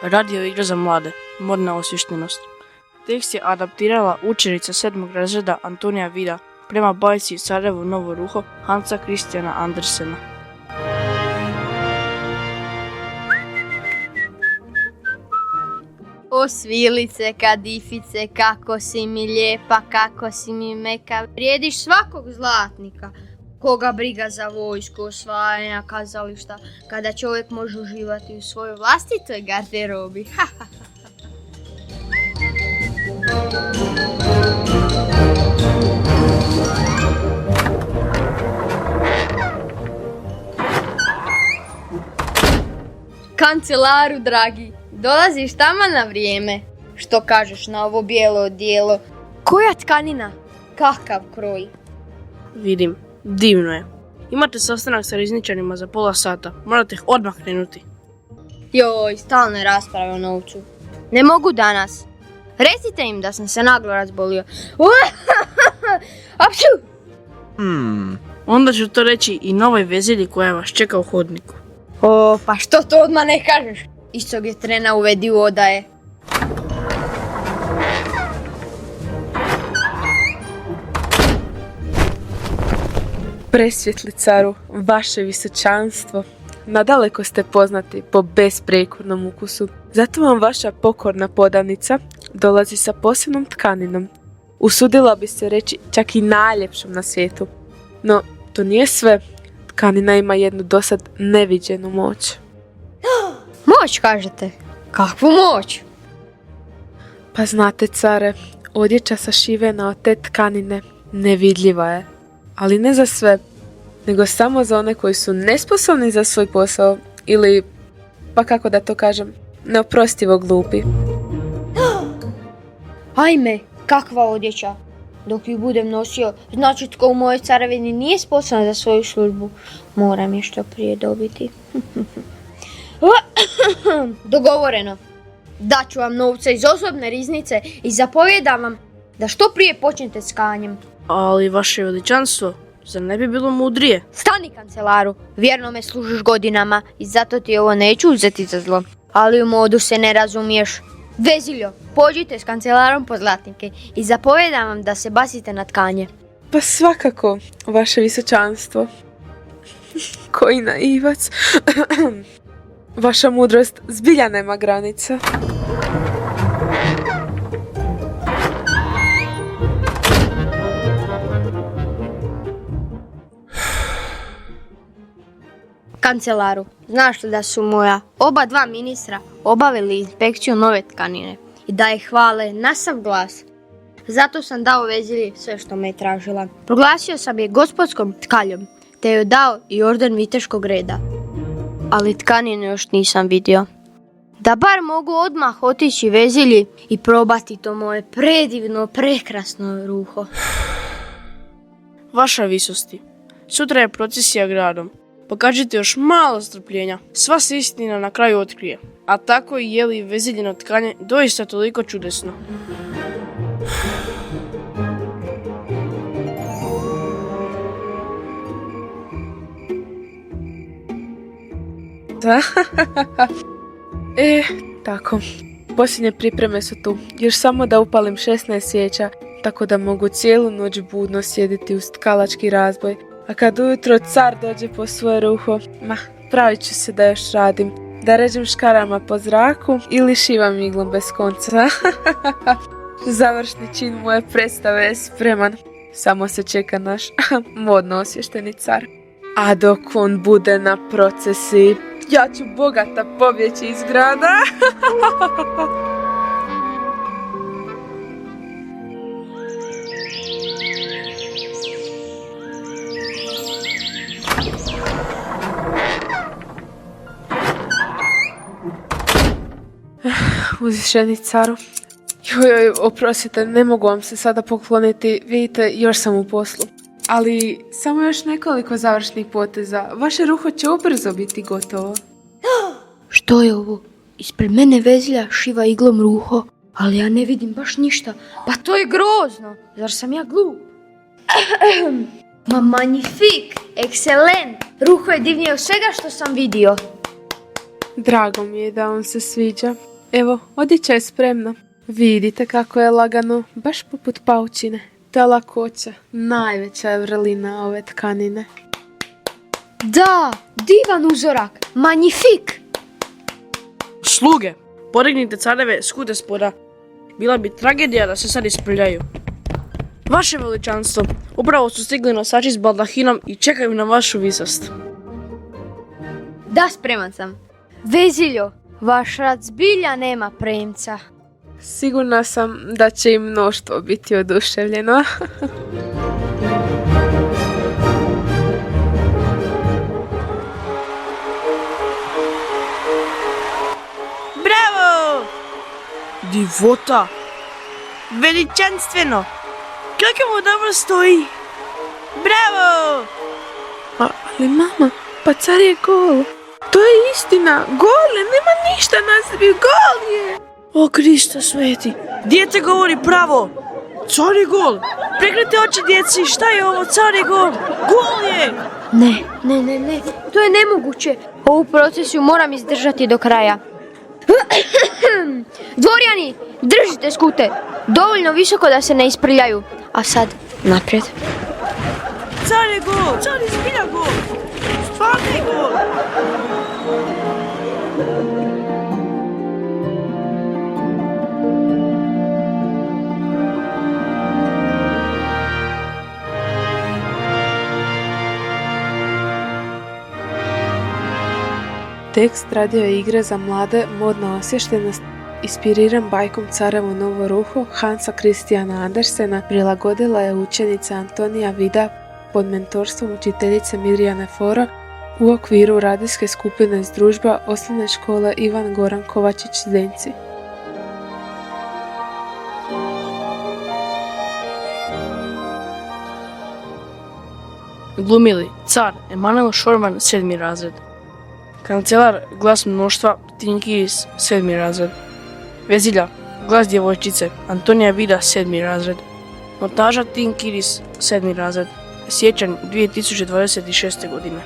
Radio igra za mlade, modna osviještenost. Tekst je adaptirala učenica 7. razreda Antonija Vida prema bajci Carevo novo ruho Hansa Christiana Andersena. O svilice, kadifice, kako si mi lijepa, kako si mi meka. Vrijediš svakog zlatnika. Koga briga za vojsku, osvajanja kazališta, kada čovjek može uživati u svojoj vlastitoj garderobi. Kancelaru, dragi, dolaziš tamo na vrijeme. Što kažeš na ovo bijelo odijelo? Koja tkanina? Kakav kroj? Vidim, divno je. Imate sastanak sa rizničarima za pola sata. Morate ih odmah krenuti. Joj, stalne rasprave o novcu. Ne mogu danas. Recite im da sam se naglo razbolio. Apšu! Onda ću to reći i novoj vezilji koja vas čeka u hodniku. O, pa što to odmah ne kažeš? Istog je trena uvedi u odaje. Presvjetli caru, vaše visočanstvo, nadaleko ste poznati po besprijekornom ukusu. Zato vam vaša pokorna podanica dolazi sa posebnom tkaninom. Usudila bi se reći čak i najljepšom na svijetu. No, to nije sve. Tkanina ima jednu dosad neviđenu moć. Moć, kažete? Kakvu moć? Pa znate, care, odjeća sašivena od te tkanine nevidljiva je. Ali ne za sve, nego samo za one koji su nesposobni za svoj posao ili, pa kako da to kažem, neoprostivo glupi. Ajme, kakva odjeća. Dok ju budem nosio, znači tko u mojoj carevini nije sposoban za svoju službu. Moram je što prije dobiti. Dogovoreno. Daću vam novce iz osobne riznice i zapovjedam vam da što prije počnete s tkanjem. Ali vaše veličanstvo, zar ne bi bilo mudrije? Stani, kancelaru, vjerno me služiš godinama i zato ti ovo neću uzeti za zlo. Ali u modu se ne razumiješ. Veziljo, pođite s kancelarom po zlatnike i zapovjedam vam da se basite na tkanje. Pa svakako, vaše visočanstvo. Koji naivac. Vaša mudrost zbilja nema granica. Kancelaru, znaš li da su moja oba dva ministra obavili inspekciju nove tkanine i da je hvale na sav glas. Zato sam dao vezilji sve što me je tražila. Proglasio sam je gospodskom tkaljom, te joj dao i orden viteškog reda. Ali tkanine još nisam vidio. Da bar mogu odmah otići vezilji i probati to moje predivno, prekrasno ruho. Vaša visosti, sutra je procesija gradom. Pokažite još malo strpljenja. Sva se istina na kraju otkrije. A tako i je li veziljeno tkanje doista toliko čudesno. Tako. Posljednje pripreme su tu. Još samo da upalim 16 svijeća, tako da mogu cijelu noć budno sjediti uz tkalački razboj. A kad ujutro car dođe po svoje ruho, pravit ću se da još radim. Da ređem škarama po zraku ili šivam iglom bez konca. Završni čin moje predstave je spreman. Samo se čeka naš modno osvješteni car. A dok on bude na procesiji, ja ću bogata pobjeći iz grada. Uzvišeni caru. Joj, oprostite, ne mogu vam se sada pokloniti, vidite, još sam u poslu. Ali samo još nekoliko završnih poteza. Vaše ruho će ubrzo biti gotovo. Što je ovo? Ispred mene vezilja šiva iglom ruho, ali ja ne vidim baš ništa. Pa to je grozno. Zar sam ja glup? Ma magnifik, ekscelent. Ruho je divnije od svega što sam vidio. Drago mi je da on se sviđa. Evo, odjeća je spremna. Vidite kako je lagano, baš poput paučine. Ta lakoća, najveća je vrlina ove tkanine. Da, divan uzorak, magnifik. Sluge, podignite careve skude spoda. Bila bi tragedija da se sad isprljaju. Vaše veličanstvo, upravo su stigli nosači s baldahinom i čekaju na vašu visost. Da, spreman sam. Veziljo, vaš rad zbilja nema premca. Sigurna sam da će im mnoštvo biti oduševljeno. Bravo! Divota! Veličanstveno! Kako mu dobro stoji! Bravo! Ali mama, pa car je gol. To je istina, gol je, nema ništa na sebi, gol je. O Krista sveti! Dijete govori pravo! Car je gol! Prekrite oči djeci, šta je ovo? Car je gol! Gol je! Ne, to je nemoguće. Ovu procesiju moram izdržati do kraja. Dvorjani, držite skute, dovoljno visoko da se ne isprljaju. A sad, naprijed. Car je gol! Car je zbilja gol! Stvarno je gol! Tekst radio igre za mlade, modna osviještenost, inspiriran bajkom Carevo novo ruho Hansa Christiana Andersena, prilagodila je učenica Antonija Vida pod mentorstvom učiteljice Mirjane Fora u okviru radijske skupine iz družba osnovne škole Ivan Goran Kovačić Zdenci. Glumili car Emanuel Šorman, 7. razred. Kancelar, glas mnoštva, Tinkiris, 7. razred. Vezilja, glas djevojčice, Antonija Vida, 7. razred. Montaža Tinkiris, 7. razred. Siječanj 2026. godine.